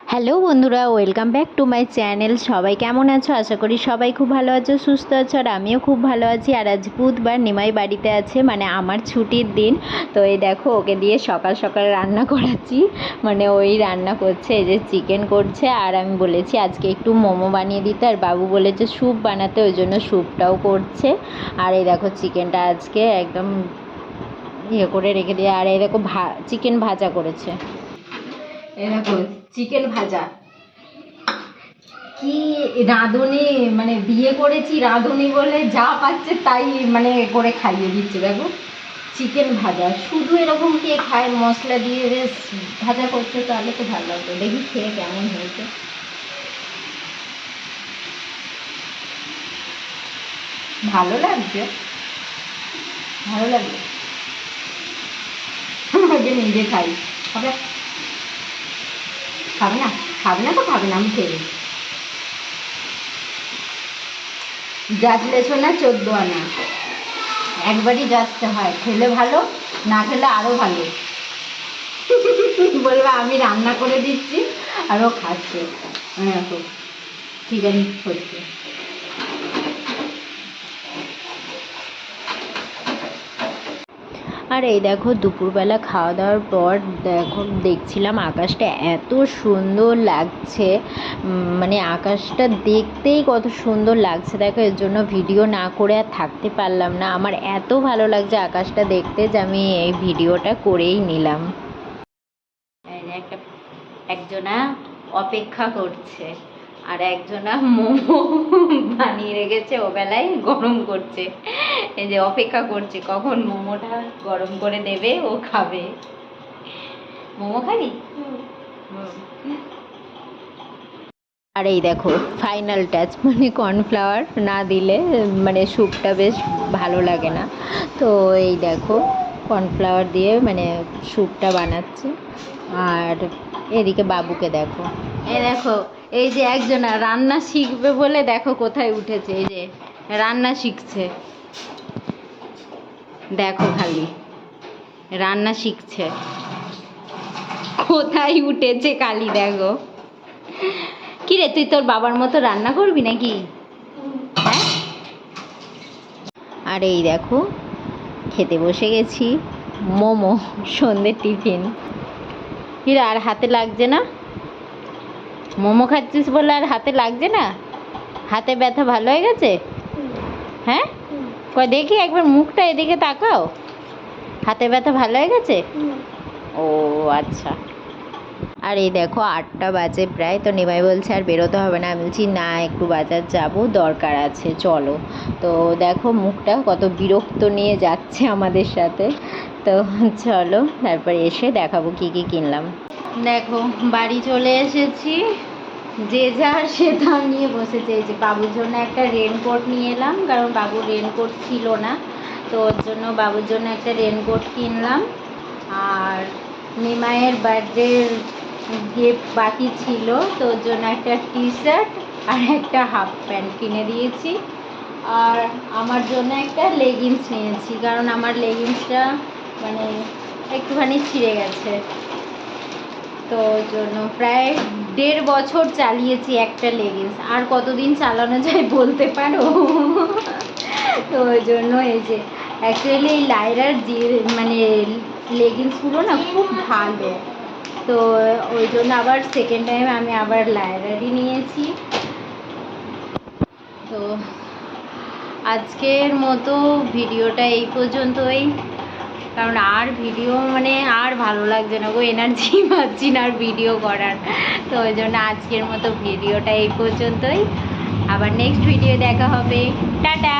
Hello বন্ধুরা, welcome back to my channel. সবাই কেমন আছো? আশা করি সবাই খুব ভালো আছো, সুস্থ আছো, আর আমিও খুব ভালো আছি। আর আজ বুধবার, নিমাই বাড়িতে আছে, মানে আমার ছুটির দিন। তো এই দেখো, ওকে দিয়ে সকাল সকাল রান্না করাচ্ছি, মানে ওই রান্না করছে, এই যে চিকেন করছে। আর আমি বলেছি আজকে একটু মোমো বানিয়ে দিতে, আর বাবু বলেছে স্যুপ বানাতে, ওই জন্য স্যুপটাও করছে। আর এই দেখো চিকেনটা আজকে একদম ইয়ে করে রেখে দিয়ে, আর এই দেখো চিকেন ভাজা করেছে। এই দেখো চিকেন ভাজা, কি রাঁধুনি, মানে বিয়ে করেছি রাঁধুনি বলে যা পাচ্ছে তাই মানে করে খাইয়ে দিচ্ছে। দেখো চিকেন ভাজা, শুধু এরকম কে খায়? মশলা দিয়ে বেশ ভাজা করছে, তাহলে তো ভালো লাগতো। দেখি খেয়ে কেমন হয়েছে। ভালো লাগছে, ভালো লাগবে। আগে নিজে খাই। খাবে? খাবে না? খাবে না তো খাবে না, আমি খেয়ে যাচলেছো না 14 আনা, একবারই যাচতে হয়। খেলে ভালো, না খেলে আরও ভালো। বলবে আমি রান্না করে দিচ্ছি আর ও খাচ্ছে। দেখো চিকেন হচ্ছে। আর এই দেখো দুপুরবেলা খাওয়া দাওয়ার পর দেখো দেখছিলাম আকাশটা এত সুন্দর লাগছে, মানে আকাশটা দেখতেই কত সুন্দর লাগছে। দেখো এর জন্য ভিডিও না করে আর থাকতে পারলাম না। আমার এত ভালো লাগছে আকাশটা দেখতে যে আমি এই ভিডিওটা করেই নিলাম। একটা একজনা অপেক্ষা করছে, আর একজনা মোমো বানিয়ে রেখেছে, ও বেলায় গরম করছে। এই যে অপেক্ষা করছে কখন মোমোটা গরম করে দেবে, ও খাবে। মোমো খাবি? আর এই দেখো ফাইনাল টাচ, মানে কর্নফ্লাওয়ার না দিলে মানে স্যুপটা বেশ ভালো লাগে না। তো এই দেখো কর্নফ্লাওয়ার দিয়ে মানে স্যুপটা বানাচ্ছি। আর এদিকে বাবুকে দেখো, এই দেখো এই যে একজনা রান্না শিখবে বলে দেখো কোথায় উঠেছে, এই যে রান্না শিখছে। দেখো খালি রান্না শিখছে, কোথায় উঠেছে কালি দেখো। কিরে তুই তোর বাবার মতো রান্না করবি নাকি? হ্যাঁ। আর এই দেখো খেতে বসে গেছি মোমো, সন্ধ্যের টিফিন। কিরে আর হাতে লাগছে না? মোমো খাচ্ছিস বলে আর হাতে লাগছে না? হাতে ব্যথা ভালো হয়ে গেছে? হ্যাঁ, কই দেখি একবার মুখটা এদিকে তাকাও। হাতে ব্যথা ভালো হয়ে গেছে? ও আচ্ছা। আর এই দেখো 8টা বাজে প্রায়, তো নিমাই বলছে আর বেরোতে হবে না। আমি বলছি না, একটু বাজার যাব, দরকার আছে, চলো। তো দেখো মুখটা কত বিরক্ত নিয়ে যাচ্ছে আমাদের সাথে। তো চলো তারপর এসে দেখাবো কি কি কিনলাম। দেখো বাড়ি চলে এসেছি, যে যা সে তা নিয়ে বসেছে। এই যে বাবুর জন্য একটা রেনকোট নিয়ে এলাম, কারণ বাবুর রেনকোট ছিল না, তো ওর জন্য বাবুর জন্য একটা রেনকোট কিনলাম। আর নিমাইয়ের বার্থডের গিফট বাকি ছিল, তো ওর জন্য একটা টি শার্ট আর একটা হাফ প্যান্ট কিনে দিয়েছি। আর আমার জন্য একটা লেগিংস নিয়েছি, কারণ আমার লেগিংসটা মানে একটুখানি ছিঁড়ে গেছে। তো ওর জন্য প্রায় 1.5 বছর চালিয়েছি একটা লেগিংস, আর কতদিন চালানো যায় বলতে পারো? তো ওই জন্য এই যে অ্যাকচুয়ালি এই লাইরার যে মানে লেগিংসগুলো না খুব ভালো, তো ওই জন্য আবার সেকেন্ড টাইম আমি আবার লাইরারই নিয়েছি। তো আজকের মতো ভিডিওটা এই পর্যন্তই, কারণ আর ভিডিও মানে আর ভালো লাগছে না গো, এনার্জি পাচ্ছি না আর ভিডিও করার। তো ওই জন্য আজকের মতো ভিডিওটা এই পর্যন্তই, আবার নেক্সট ভিডিও দেখা হবে। টাটা।